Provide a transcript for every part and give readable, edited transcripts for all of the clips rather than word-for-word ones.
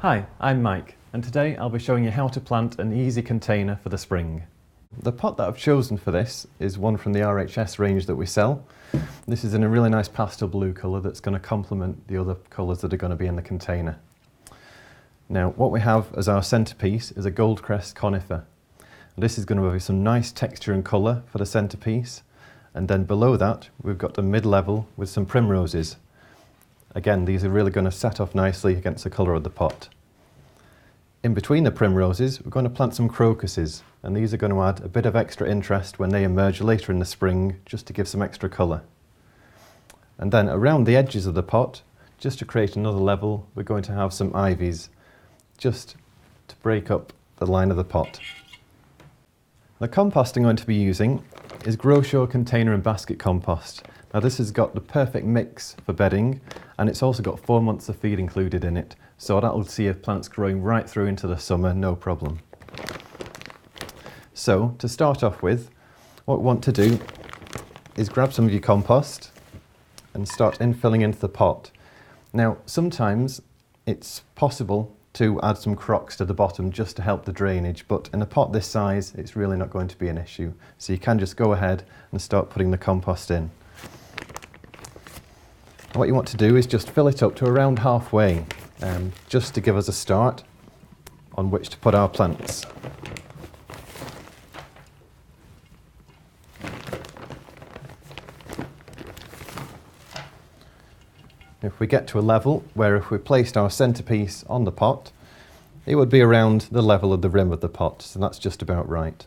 Hi, I'm Mike, and today I'll be showing you how to plant an easy container for the spring. The pot that I've chosen for this is one from the RHS range that we sell. This is in a really nice pastel blue colour that's going to complement the other colours that are going to be in the container. Now, what we have as our centrepiece is a Goldcrest conifer. This is going to be some nice texture and colour for the centrepiece, and then below that we've got a mid-level with some primroses. Again, these are really going to set off nicely against the colour of the pot. In between the primroses, we're going to plant some crocuses, and these are going to add a bit of extra interest when they emerge later in the spring, just to give some extra colour. And then around the edges of the pot, just to create another level, we're going to have some ivies, just to break up the line of the pot. The compost I'm going to be using is Gro-Sure Container and Basket compost. Now this has got the perfect mix for bedding, and it's also got 4 months of feed included in it, so that'll see your plants growing right through into the summer, no problem. So to start off with, what we want to do is grab some of your compost and start infilling into the pot. Now sometimes it's possible to add some crocks to the bottom just to help the drainage, but in a pot this size it's really not going to be an issue, so you can just go ahead and start putting the compost in. What you want to do is just fill it up to around halfway, just to give us a start on which to put our plants. If we get to a level where if we placed our centrepiece on the pot, it would be around the level of the rim of the pot, so that's just about right.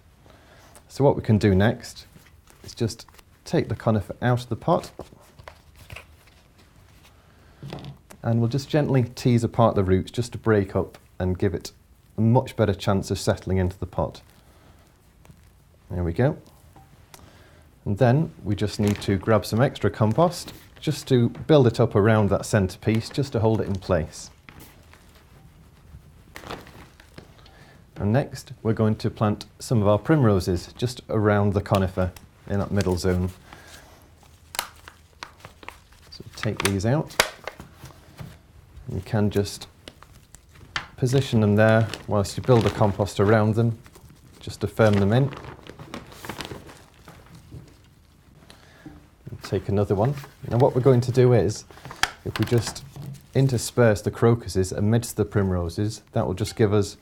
So what we can do next is just take the conifer out of the pot, and we'll just gently tease apart the roots just to break up and give it a much better chance of settling into the pot. There we go. And then we just need to grab some extra compost just to build it up around that centrepiece, just to hold it in place. And next we're going to plant some of our primroses just around the conifer in that middle zone. So take these out. You can just position them there whilst you build the compost around them, just to firm them in. And take another one. Now what we're going to do is, if we just intersperse the crocuses amidst the primroses, that will just give us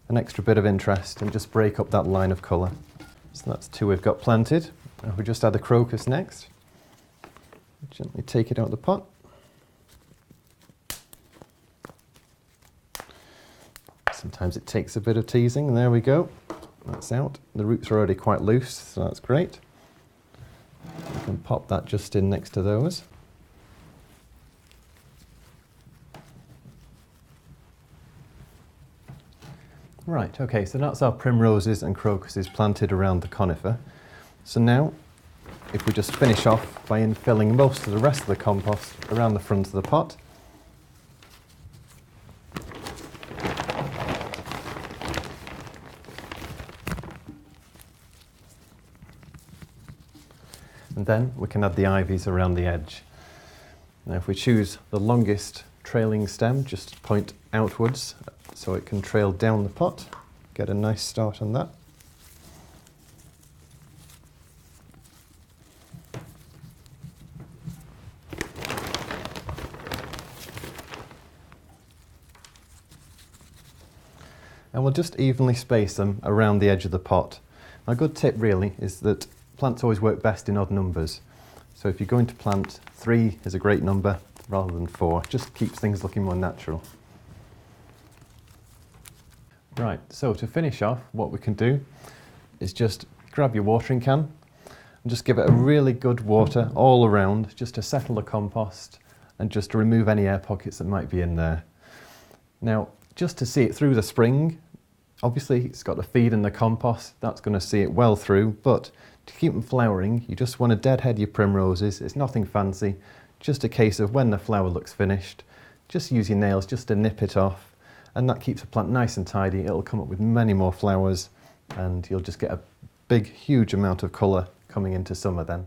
an extra bit of interest and just break up that line of colour. So that's two we've got planted. Now we just add the crocus next. Gently take it out of the pot. Sometimes it takes a bit of teasing, and there we go. That's out. The roots are already quite loose, so that's great. You can pop that just in next to those. Right, okay, so that's our primroses and crocuses planted around the conifer. So now, if we just finish off by infilling most of the rest of the compost around the front of the pot. And then we can add the ivies around the edge. Now if we choose the longest trailing stem, just point outwards so it can trail down the pot, get a nice start on that. And we'll just evenly space them around the edge of the pot. A good tip really is that plants always work best in odd numbers. So if you're going to plant, 3 is a great number rather than 4. Just keeps things looking more natural. Right, so to finish off, what we can do is just grab your watering can and just give it a really good water all around, just to settle the compost and just to remove any air pockets that might be in there. Now, just to see it through the spring, obviously it's got the feed and the compost, that's going to see it well through, but to keep them flowering, you just want to deadhead your primroses. It's nothing fancy, just a case of when the flower looks finished, just use your nails just to nip it off, and that keeps the plant nice and tidy. It'll come up with many more flowers, and you'll just get a big, huge amount of colour coming into summer then.